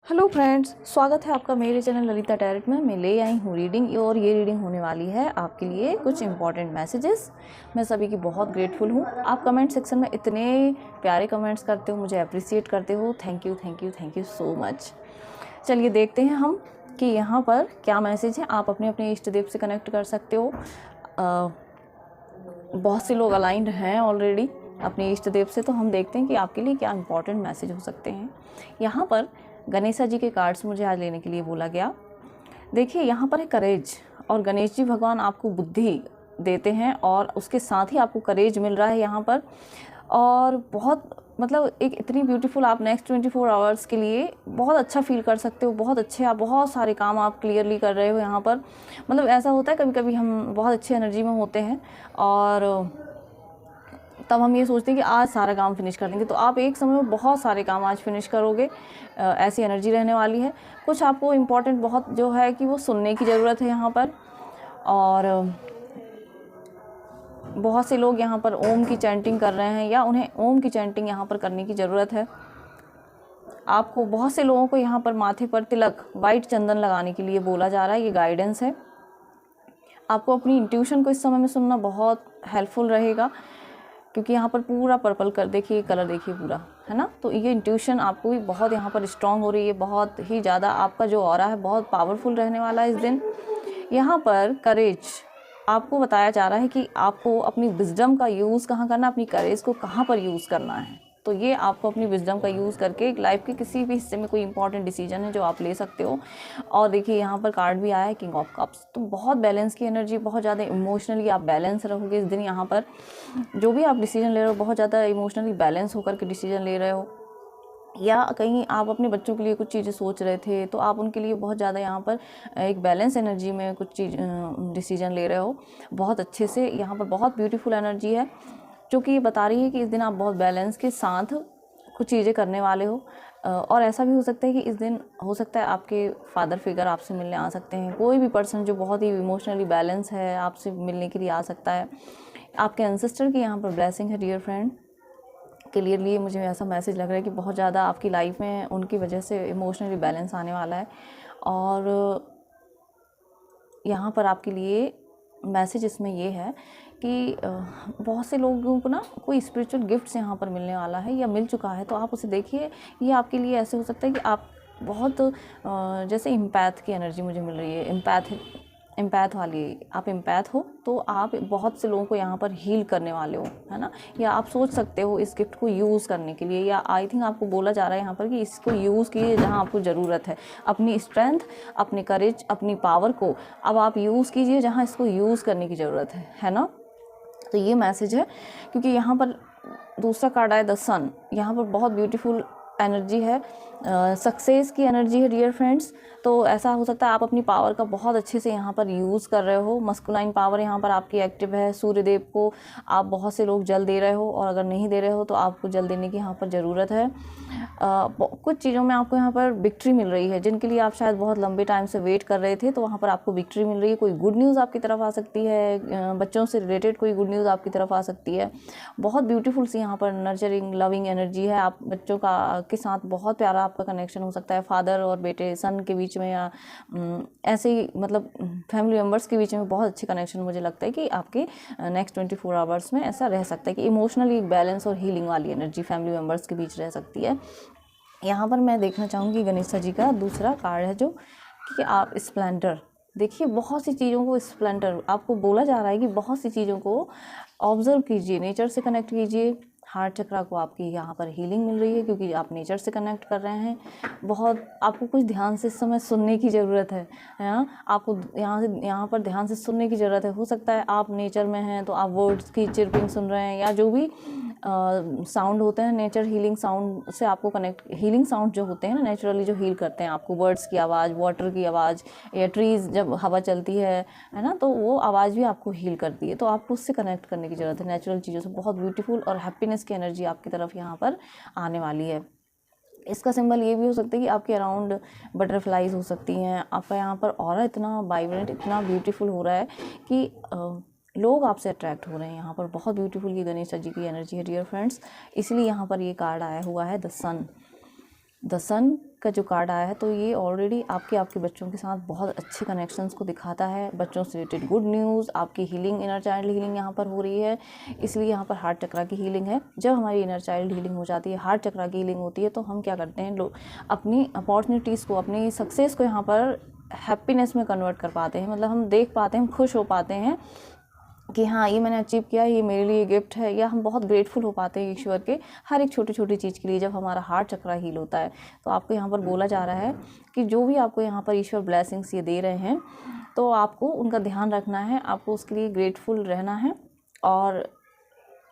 Hello friends, स्वागत है आपका मेरे चैनल ललिता टैरेट में। मैं ले आई हूँ रीडिंग, और ये रीडिंग होने वाली है आपके लिए कुछ इंपॉर्टेंट मैसेजेस। मैं सभी की बहुत ग्रेटफुल हूँ। आप कमेंट सेक्शन में इतने प्यारे कमेंट्स करते हो, मुझे अप्रिसिएट करते हो। Thank you thank you thank you so much. चलिए देखते हैं हम कि यहाँ पर क्या मैसेज है। आप अपने अपने इष्ट देव से कनेक्ट कर सकते हो। बहुत से लोग अलाइंड हैं ऑलरेडी अपने इष्ट देव से, तो हम देखते हैं कि आपके लिए क्या इंपॉर्टेंट मैसेज हो सकते हैं। यहाँ पर गणेशा जी के कार्ड्स मुझे आज लेने के लिए बोला गया। देखिए यहाँ पर है करेज, और गणेश जी भगवान आपको बुद्धि देते हैं और उसके साथ ही आपको करेज मिल रहा है यहाँ पर। और बहुत मतलब एक इतनी ब्यूटीफुल आप नेक्स्ट 24 आवर्स के लिए बहुत अच्छा फील कर सकते हो। बहुत अच्छे आप बहुत सारे काम आप क्लियरली कर रहे हो यहाँ पर। मतलब ऐसा होता है कभी कभी हम बहुत अच्छी एनर्जी में होते हैं और तब हम ये सोचते हैं कि आज सारा काम फिनिश कर देंगे, तो आप एक समय में बहुत सारे काम आज फिनिश करोगे। ऐसी एनर्जी रहने वाली है। कुछ आपको इम्पोर्टेंट बहुत जो है कि वो सुनने की ज़रूरत है यहाँ पर। और बहुत से लोग यहाँ पर ओम की चैंटिंग कर रहे हैं, या उन्हें ओम की चैंटिंग यहाँ पर करने की ज़रूरत है। आपको बहुत से लोगों को यहाँ पर माथे पर तिलक वाइट चंदन लगाने के लिए बोला जा रहा है। ये गाइडेंस है। आपको अपनी इंट्यूशन को इस समय में सुनना बहुत हेल्पफुल रहेगा, क्योंकि यहाँ पर पूरा पर्पल कर देखिए, कलर देखिए पूरा, है ना। तो ये इंट्यूशन आपको भी बहुत यहाँ पर स्ट्रांग हो रही है। बहुत ही ज़्यादा आपका जो ऑरा है बहुत पावरफुल रहने वाला है इस दिन। यहाँ पर करेज आपको बताया जा रहा है कि आपको अपनी विजडम का यूज़ कहाँ करना है, अपनी करेज को कहाँ पर यूज़ करना है। तो ये आपको अपनी विजडम का यूज़ करके लाइफ के किसी भी हिस्से में कोई इंपॉर्टेंट डिसीजन है जो आप ले सकते हो। और देखिए यहाँ पर कार्ड भी आया है किंग ऑफ कप्स। तो बहुत बैलेंस की एनर्जी, बहुत ज़्यादा इमोशनली आप बैलेंस रहोगे इस दिन। यहाँ पर जो भी आप डिसीजन ले रहे हो बहुत ज़्यादा इमोशनली बैलेंस होकर के डिसीजन ले रहे हो। या कहीं आप अपने बच्चों के लिए कुछ चीज़ें सोच रहे थे, तो आप उनके लिए बहुत ज़्यादा यहाँ पर एक बैलेंस एनर्जी में कुछ चीज़ डिसीजन ले रहे हो बहुत अच्छे से। यहाँ पर बहुत ब्यूटीफुल एनर्जी है जो कि ये बता रही है कि इस दिन आप बहुत बैलेंस के साथ कुछ चीज़ें करने वाले हो। और ऐसा भी हो सकता है कि इस दिन हो सकता है आपके फादर फिगर आपसे मिलने आ सकते हैं। कोई भी पर्सन जो बहुत ही इमोशनली बैलेंस है आपसे मिलने के लिए आ सकता है। आपके एंसेस्टर की यहाँ पर ब्लेसिंग है डियर फ्रेंड। क्लियरली मुझे ऐसा मैसेज लग रहा है कि बहुत ज़्यादा आपकी लाइफ में उनकी वजह से इमोशनली बैलेंस आने वाला है। और यहाँ पर आपके लिए मैसेज इसमें ये है कि बहुत से लोगों को ना कोई स्पिरिचुअल गिफ्ट्स यहाँ पर मिलने वाला है या मिल चुका है, तो आप उसे देखिए। ये आपके लिए ऐसे हो सकता है कि आप बहुत जैसे इम्पैथ की एनर्जी मुझे मिल रही है। इम्पैथ वाली आप इम्पैथ हो, तो आप बहुत से लोगों को यहाँ पर हील करने वाले हो, है ना। या आप सोच सकते हो इस गिफ्ट को यूज़ करने के लिए, या आई थिंक आपको बोला जा रहा है यहाँ पर कि इसको यूज़ कीजिए जहाँ आपको ज़रूरत है। अपनी स्ट्रेंथ, अपनी करेज, अपनी पावर को अब आप यूज़ कीजिए जहाँ इसको यूज़ करने की ज़रूरत है ना। तो ये मैसेज है, क्योंकि यहाँ पर दूसरा कार्ड आया द सन। यहाँ पर बहुत ब्यूटीफुल एनर्जी है, सक्सेस की एनर्जी है डियर फ्रेंड्स। तो ऐसा हो सकता है आप अपनी पावर का बहुत अच्छे से यहाँ पर यूज़ कर रहे हो। मस्कुलाइन पावर यहाँ पर आपकी एक्टिव है। सूर्यदेव को आप बहुत से लोग जल दे रहे हो, और अगर नहीं दे रहे हो तो आपको जल देने की यहाँ पर ज़रूरत है। कुछ चीज़ों में आपको यहाँ पर विक्ट्री मिल रही है जिनके लिए आप शायद बहुत लंबे टाइम से वेट कर रहे थे, तो वहाँ पर आपको विक्ट्री मिल रही है। कोई गुड न्यूज़ आपकी तरफ आ सकती है, बच्चों से रिलेटेड कोई गुड न्यूज़ आपकी तरफ आ सकती है। बहुत ब्यूटीफुल सी यहाँ पर नर्चरिंग लविंग एनर्जी है। आप बच्चों का के साथ बहुत प्यारा आपका कनेक्शन हो सकता है, फादर और बेटे सन के बीच में, या ऐसे ही मतलब फैमिली मेम्बर्स के बीच में बहुत अच्छी कनेक्शन मुझे लगता है कि आपके नेक्स्ट 24 आवर्स में ऐसा रह सकता है कि इमोशनली बैलेंस और हीलिंग वाली एनर्जी फैमिली मेम्बर्स के बीच रह सकती है। यहाँ पर मैं देखना चाहूँगी गणेशा जी का दूसरा कार्ड है जो कि आप स्प्लेंडर। देखिए बहुत सी चीज़ों को स्प्लेंडर आपको बोला जा रहा है कि बहुत सी चीज़ों को ऑब्जर्व कीजिए, नेचर से कनेक्ट कीजिए। हार्ट चक्रा को आपकी यहाँ पर हीलिंग मिल रही है क्योंकि आप नेचर से कनेक्ट कर रहे हैं। बहुत आपको कुछ ध्यान से इस समय सुनने की ज़रूरत है ना। आपको यहाँ पर ध्यान से सुनने की ज़रूरत है। हो सकता है आप नेचर में हैं तो आप वर्ड्स की चिरपिंग सुन रहे हैं, या जो भी साउंड होते हैं नेचर हीलिंग साउंड से आपको कनेक्ट, हीलिंग साउंड जो होते हैं ना नेचुरली जो हील करते हैं आपको, बर्ड्स की आवाज़, वाटर की आवाज़, या ट्रीज़ जब हवा चलती है ना, तो वो आवाज़ भी आपको हील करती है। तो आपको उससे कनेक्ट करने की ज़रूरत है नेचुरल चीज़ों से। बहुत ब्यूटीफुल और हैप्पीनेस की एनर्जी आपकी तरफ यहाँ पर आने वाली है। इसका सिंबल ये भी हो सकता है कि आपके अराउंड बटरफ्लाइज हो सकती हैं। आपका यहाँ पर ऑरा इतना वाइब्रेंट, इतना ब्यूटीफुल हो रहा है कि लोग आपसे अट्रैक्ट हो रहे हैं। यहाँ पर बहुत ब्यूटीफुल ये गणेश जी की एनर्जी है डियर फ्रेंड्स। इसलिए यहाँ पर ये कार्ड आया हुआ है द सन। द सन का जो कार्ड आया है तो ये ऑलरेडी आपके बच्चों के साथ बहुत अच्छे कनेक्शंस को दिखाता है। बच्चों से रिलेटेड गुड न्यूज़, आपकी हीलिंग, इनर चाइल्ड हीलिंग यहाँ पर हो रही है, इसलिए यहाँ पर हार्ट चक्रा की हीलिंग है। जब हमारी इनर चाइल्ड हीलिंग हो जाती है, हार्ट चक्रा की हीलिंग होती है, तो हम क्या करते हैं, लोग अपनी अपॉर्चुनिटीज़ को, अपनी सक्सेस को यहाँ पर हैप्पीनेस में कन्वर्ट कर पाते हैं। मतलब हम देख पाते हैं, हम खुश हो पाते हैं कि हाँ ये मैंने अचीव किया, ये मेरे लिए गिफ्ट है, या हम बहुत ग्रेटफुल हो पाते हैं ईश्वर के हर एक छोटी छोटी चीज़ के लिए जब हमारा हार्ट चक्रा हील होता है। तो आपको यहाँ पर बोला जा रहा है कि जो भी आपको यहाँ पर ईश्वर ब्लेसिंग्स ये दे रहे हैं, तो आपको उनका ध्यान रखना है, आपको उसके लिए ग्रेटफुल रहना है, और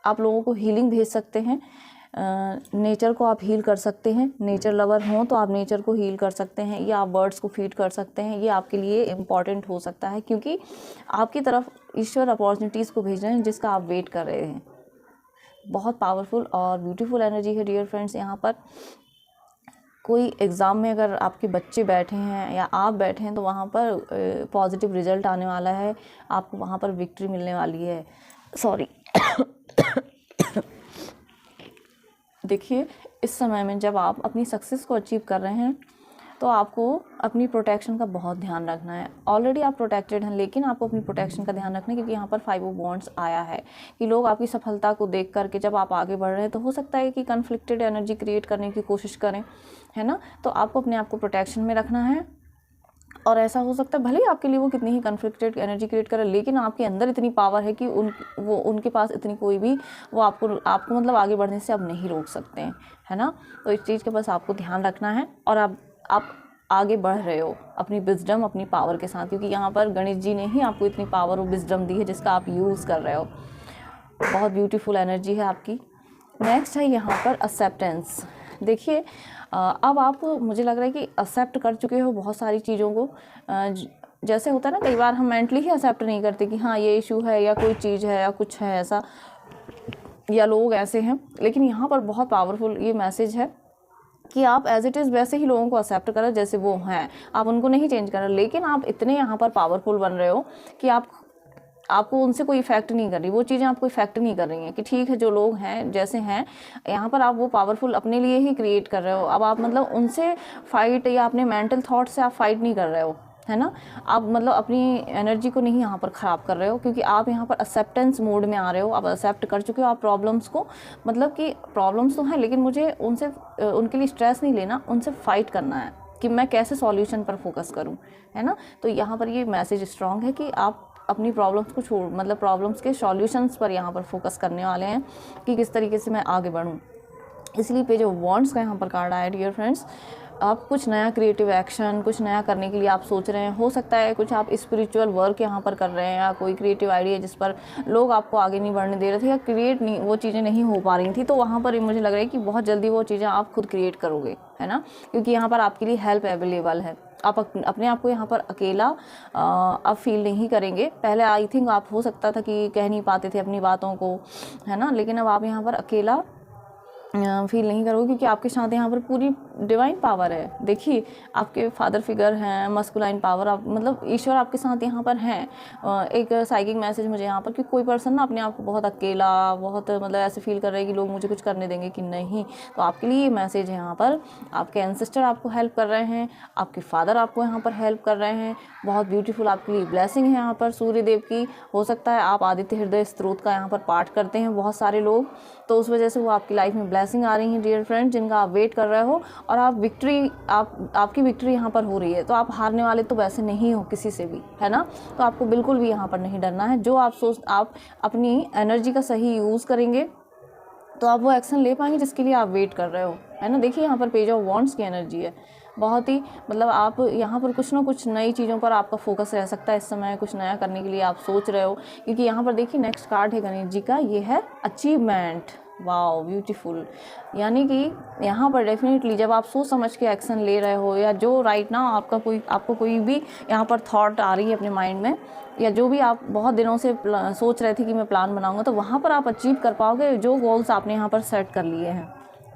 आप लोगों को हीलिंग भेज सकते हैं। नेचर को आप हील कर सकते हैं, नेचर लवर हों तो आप नेचर को हील कर सकते हैं, या आप बर्ड्स को फीड कर सकते हैं। ये आपके लिए इम्पॉर्टेंट हो सकता है, क्योंकि आपकी तरफ ईश्वर अपॉर्चुनिटीज़ को भेज रहे हैं जिसका आप वेट कर रहे हैं। बहुत पावरफुल और ब्यूटीफुल एनर्जी है डियर फ्रेंड्स। यहाँ पर कोई एग्ज़ाम में अगर आपके बच्चे बैठे हैं या आप बैठे हैं तो वहाँ पर पॉजिटिव रिजल्ट आने वाला है, आपको वहाँ पर विक्ट्री मिलने वाली है। सॉरी देखिए, इस समय में जब आप अपनी सक्सेस को अचीव कर रहे हैं तो आपको अपनी प्रोटेक्शन का बहुत ध्यान रखना है। ऑलरेडी आप प्रोटेक्टेड हैं, लेकिन आपको अपनी प्रोटेक्शन का ध्यान रखना है, क्योंकि यहाँ पर 5 ऑफ वॉन्ड्स आया है कि लोग आपकी सफलता को देख करके जब आप आगे बढ़ रहे हैं तो हो सकता है कि कन्फ्लिक्टेड एनर्जी क्रिएट करने की कोशिश करें, है ना। तो आपको अपने आप को प्रोटेक्शन में रखना है, और ऐसा हो सकता है भले ही आपके लिए वो कितनी ही कन्फ्लिक्टेड एनर्जी क्रिएट करे, लेकिन आपके अंदर इतनी पावर है कि उनके पास इतनी कोई भी वो आपको मतलब आगे बढ़ने से अब नहीं रोक सकते हैं, है ना। तो इस चीज़ का बस आपको ध्यान रखना है, और आप आगे बढ़ रहे हो अपनी विजडम, अपनी पावर के साथ, क्योंकि यहाँ पर गणेश जी ने ही आपको इतनी पावर और विजडम दी है जिसका आप यूज़ कर रहे हो। बहुत ब्यूटीफुल एनर्जी है आपकी। नेक्स्ट है यहाँ पर एक्सेप्टेंस। देखिए, अब आप, मुझे लग रहा है कि एक्सेप्ट कर चुके हो बहुत सारी चीज़ों को। जैसे होता है ना, कई बार हम मेंटली ही एक्सेप्ट नहीं करते कि हाँ ये इशू है, या कोई चीज़ है, या कुछ है ऐसा, या लोग ऐसे हैं। लेकिन यहाँ पर बहुत पावरफुल ये मैसेज है कि आप एज इट इज़ वैसे ही लोगों को एक्सेप्ट करो जैसे वो हैं, आप उनको नहीं चेंज कर रहे, लेकिन आप इतने यहाँ पर पावरफुल बन रहे हो कि आपको उनसे कोई इफेक्ट नहीं कर रही, वो चीज़ें आपको इफेक्ट नहीं कर रही हैं, कि ठीक है जो लोग हैं जैसे हैं, यहाँ पर आप वो पावरफुल अपने लिए ही क्रिएट कर रहे हो। अब आप मतलब उनसे फाइट, या अपने मेंटल थॉट से आप फाइट नहीं कर रहे हो, है ना। आप मतलब अपनी एनर्जी को नहीं यहाँ पर ख़राब कर रहे हो, क्योंकि आप यहाँ पर एक्सेप्टेंस मोड में आ रहे हो। आप एक्सेप्ट कर चुके हो आप प्रॉब्लम्स को, मतलब कि प्रॉब्लम्स तो हैं, लेकिन मुझे उनके लिए स्ट्रेस नहीं लेना, उनसे फाइट करना है कि मैं कैसे सॉल्यूशन पर फोकस करूं, है ना। तो यहाँ पर ये मैसेज स्ट्रांग है कि आप अपनी प्रॉब्लम्स को छोड़, मतलब प्रॉब्लम्स के सॉल्यूशंस पर यहाँ पर फोकस करने वाले हैं कि किस तरीके से मैं आगे बढ़ूँ। इसलिए पेज ऑफ वॉन्ड्स का यहाँ पर कार्ड आया डियर फ्रेंड्स। आप कुछ नया क्रिएटिव एक्शन, कुछ नया करने के लिए आप सोच रहे हैं, हो सकता है कुछ आप स्पिरिचुअल वर्क यहाँ पर कर रहे हैं, या कोई क्रिएटिव आइडिया जिस पर लोग आपको आगे नहीं बढ़ने दे रहे थे, या क्रिएट नहीं, वो चीज़ें नहीं हो पा रही थी, तो वहाँ पर मुझे लग रहा है कि बहुत जल्दी वो चीज़ें आप खुद क्रिएट करोगे, है ना, क्योंकि यहाँ पर आपके लिए हेल्प अवेलेबल है। आप अपने आप को यहाँ पर अकेला अब फील नहीं करेंगे। पहले आई थिंक आप, हो सकता था कि कह नहीं पाते थे अपनी बातों को, है ना, लेकिन अब आप यहाँ पर अकेला फील नहीं करोगे, क्योंकि आपके साथ यहाँ पर पूरी डिवाइन पावर है। देखिए, आपके फादर फिगर हैं, मस्कुलाइन पावर, आप मतलब ईश्वर आपके साथ यहाँ पर हैं। एक साइकिक मैसेज मुझे यहाँ पर कि कोई पर्सन ना अपने आप को बहुत अकेला, बहुत मतलब ऐसे फील कर रहे हैं कि लोग मुझे कुछ करने देंगे कि नहीं, तो आपके लिए ये मैसेज है। यहाँ पर आपके एंसेस्टर आपको हेल्प कर रहे हैं, आपके फादर आपको यहाँ पर हेल्प कर रहे हैं। बहुत ब्यूटीफुल आपके लिए ब्लेसिंग है यहाँ पर सूर्य देव की। हो सकता है आप आदित्य हृदय स्त्रोत का यहाँ पर पाठ करते हैं बहुत सारे लोग, तो उस वजह से वो आपकी लाइफ में ब्लेसिंग आ रही है डियर फ्रेंड, जिनका आप वेट कर रहे हो, और आप आपकी विक्ट्री यहाँ पर हो रही है। तो आप हारने वाले तो वैसे नहीं हो किसी से भी, है ना, तो आपको बिल्कुल भी यहाँ पर नहीं डरना है। जो आप अपनी एनर्जी का सही यूज़ करेंगे तो आप वो एक्शन ले पाएंगे जिसके लिए आप वेट कर रहे हो, है ना। देखिए, यहाँ पर पेज ऑफ वॉन्ड्स की एनर्जी है, बहुत ही मतलब आप यहाँ पर कुछ ना कुछ नई चीज़ों पर आपका फोकस रह सकता है इस समय, कुछ नया करने के लिए आप सोच रहे हो, क्योंकि यहाँ पर देखिए नेक्स्ट कार्ड है गणेश जी का, ये है अचीवमेंट। Wow, beautiful. यानी कि यहाँ पर डेफिनेटली जब आप सोच समझ के एक्शन ले रहे हो, या जो राइट ना आपको कोई भी यहाँ पर थॉट आ रही है अपने माइंड में, या जो भी आप बहुत दिनों से सोच रहे थे कि मैं प्लान बनाऊंगा, तो वहाँ पर आप अचीव कर पाओगे जो गोल्स आपने यहाँ पर सेट कर लिए हैं,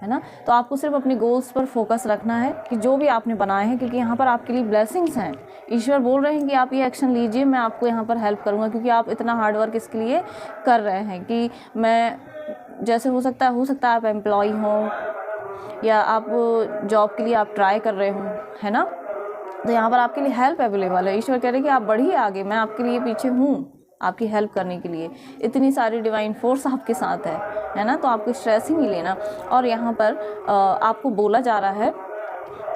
है ना। तो आपको सिर्फ अपने गोल्स पर फोकस रखना है कि जो भी आपने बनाए हैं, क्योंकि यहाँ पर आपके लिए ब्लेसिंग्स हैं। ईश्वर बोल रहे हैं कि आप ये एक्शन लीजिए, मैं आपको यहाँ पर हेल्प करूँगा, क्योंकि आप इतना हार्ड वर्क इसके लिए कर रहे हैं कि मैं, जैसे हो सकता है आप एम्प्लॉय हो, या आप जॉब के लिए आप ट्राई कर रहे हो, है ना, तो यहाँ पर आपके लिए हेल्प अवेलेबल है। ईश्वर कह रहे हैं कि आप बढ़िए आगे, मैं आपके लिए पीछे हूँ आपकी हेल्प करने के लिए। इतनी सारी डिवाइन फोर्स आपके साथ है ना, तो आपको स्ट्रेस ही नहीं लेना। और यहाँ पर आपको बोला जा रहा है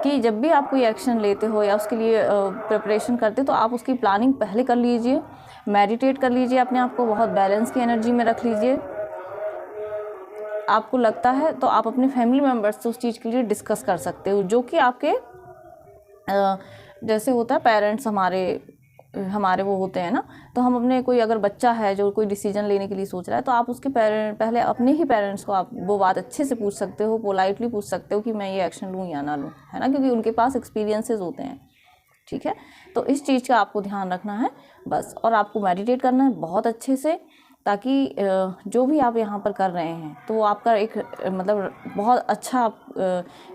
कि जब भी आप कोई एक्शन लेते हो या उसके लिए प्रिपरेशन करते हो तो आप उसकी प्लानिंग पहले कर लीजिए, मेडिटेट कर लीजिए, अपने आप को बहुत बैलेंस की एनर्जी में रख लीजिए। आपको लगता है तो आप अपने फैमिली मेम्बर्स से उस चीज़ के लिए डिस्कस कर सकते हो, जो कि आपके जैसे होता है पेरेंट्स हमारे वो होते हैं ना, तो हम अपने कोई अगर बच्चा है जो कोई डिसीजन लेने के लिए सोच रहा है तो आप उसके पहले अपने ही पेरेंट्स को आप वो बात अच्छे से पूछ सकते हो, पोलाइटली पूछ सकते हो कि मैं ये एक्शन लूँ या ना लूँ, है ना, क्योंकि उनके पास एक्सपीरियंसेस होते हैं। ठीक है, तो इस चीज़ का आपको ध्यान रखना है बस। और आपको मेडिटेट करना है बहुत अच्छे से, ताकि जो भी आप यहाँ पर कर रहे हैं तो आपका एक मतलब बहुत अच्छा आप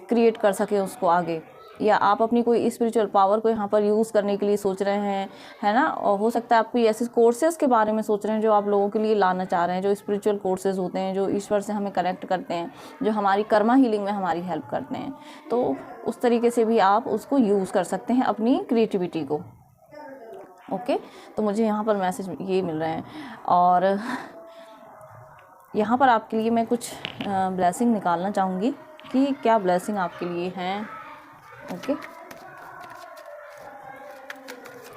क्रिएट कर सकें उसको आगे, या आप अपनी कोई स्पिरिचुअल पावर को यहाँ पर यूज़ करने के लिए सोच रहे हैं, है ना। और हो सकता है आप कोई ऐसे कोर्सेज़ के बारे में सोच रहे हैं जो आप लोगों के लिए लाना चाह रहे हैं, जो स्पिरिचुअल कोर्सेज़ होते हैं, जो ईश्वर से हमें कनेक्ट करते हैं, जो हमारी कर्मा हीलिंग में हमारी हेल्प करते हैं। तो उस तरीके से भी आप उसको यूज़ कर सकते हैं अपनी क्रिएटिविटी को। ओके, तो मुझे यहाँ पर मैसेज ये मिल रहे हैं। और यहाँ पर आपके लिए मैं कुछ ब्लेसिंग निकालना चाहूँगी कि क्या ब्लेसिंग आपके लिए हैं। ओके,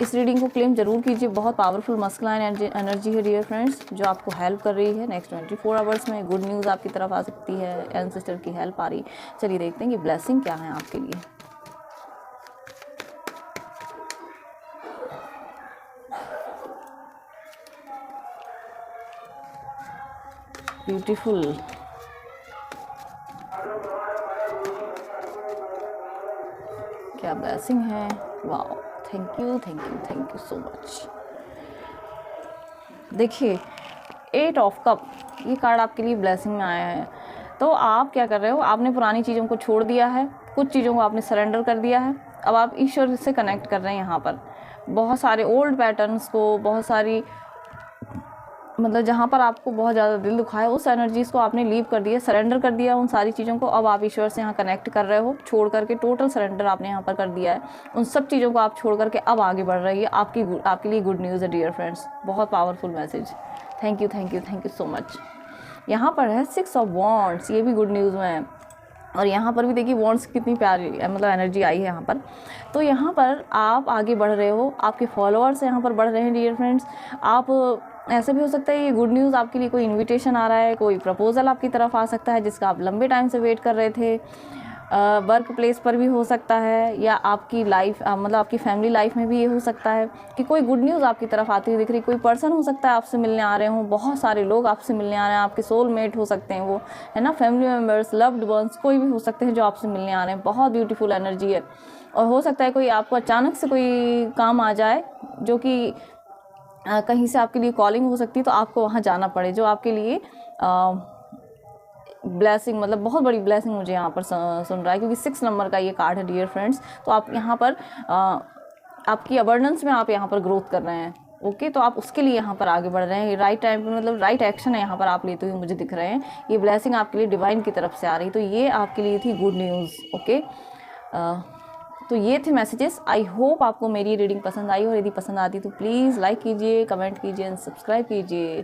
इस रीडिंग को क्लेम जरूर कीजिए। बहुत पावरफुल मस्कुलाइन एनर्जी है डियर फ्रेंड्स, जो आपको हेल्प कर रही है। नेक्स्ट 24 आवर्स में गुड न्यूज़ आपकी तरफ आ सकती है, एंसेस्टर की हेल्प आ रही। चलिए देखते हैं कि ब्लेसिंग क्या है आपके लिए। ब्यूटीफुल, क्या ब्लेसिंग है, wow, thank you thank you thank you so much. देखिए 8 ऑफ कप, ये कार्ड आपके लिए ब्लेसिंग में आया है। तो आप क्या कर रहे हो, आपने पुरानी चीज़ों को छोड़ दिया है, कुछ चीज़ों को आपने सरेंडर कर दिया है। अब आप ईश्वर से कनेक्ट कर रहे हैं। यहाँ पर बहुत सारे ओल्ड पैटर्न्स को, बहुत सारी मतलब जहाँ पर आपको बहुत ज़्यादा दिल दुखा है, उस एनर्जीज़ को आपने लीव कर दिया, सरेंडर कर दिया उन सारी चीज़ों को। अब आप ईश्वर से यहाँ कनेक्ट कर रहे हो, छोड़ करके टोटल सरेंडर आपने यहाँ पर कर दिया है। उन सब चीज़ों को आप छोड़ करके अब आगे बढ़ रही है। आपके लिए गुड न्यूज़ है डियर फ्रेंड्स, बहुत powerful message. Thank you thank you thank you so much. यहाँ पर है 6 ऑफ वॉन्ड्स, ये भी गुड न्यूज़ में है। और यहाँ पर भी देखिए वॉन्ड्स कितनी प्यारी मतलब एनर्जी आई है यहाँ पर। तो यहाँ पर आप आगे बढ़ रहे हो, आपके फॉलोअर्स यहाँ पर बढ़ रहे हैं डियर फ्रेंड्स। आप ऐसे भी हो सकता है ये गुड न्यूज़ आपके लिए कोई इनविटेशन आ रहा है, कोई प्रपोजल आपकी तरफ आ सकता है जिसका आप लंबे टाइम से वेट कर रहे थे। वर्क प्लेस पर भी हो सकता है, या आपकी लाइफ मतलब आपकी फैमिली लाइफ में भी ये हो सकता है कि कोई गुड न्यूज़ आपकी तरफ आती हुई दिख रही। कोई पर्सन हो सकता है आपसे मिलने आ रहे हों, बहुत सारे लोग आपसे मिलने आ रहे हैं, आपके सोलमेट हो सकते हैं वो, है ना, फैमिली मेम्बर्स, लव्ड वंस, कोई भी हो सकते हैं जो आपसे मिलने आ रहे हैं। बहुत ब्यूटीफुल एनर्जी है। और हो सकता है कोई आपको अचानक से कोई काम आ जाए जो कि कहीं से आपके लिए कॉलिंग हो सकती है, तो आपको वहाँ जाना पड़े, जो आपके लिए ब्लेसिंग मतलब बहुत बड़ी ब्लेसिंग मुझे यहाँ पर सुन रहा है, क्योंकि 6 नंबर का ये कार्ड है डियर फ्रेंड्स। तो आप यहाँ पर आपकी अबंडेंस में आप यहाँ पर ग्रोथ कर रहे हैं। ओके, तो आप उसके लिए यहाँ पर आगे बढ़ रहे हैं। राइट टाइम पे मतलब राइट एक्शन है यहाँ पर आप लेते हुए मुझे दिख रहे हैं। ये ब्लेसिंग आपके लिए डिवाइन की तरफ से आ रही, तो ये आपके लिए थी गुड न्यूज़। ओके, तो ये थे मैसेजेस। आई होप आपको मेरी रीडिंग पसंद आई, और यदि पसंद आती तो प्लीज़ लाइक कीजिए, कमेंट कीजिए एंड सब्सक्राइब कीजिए।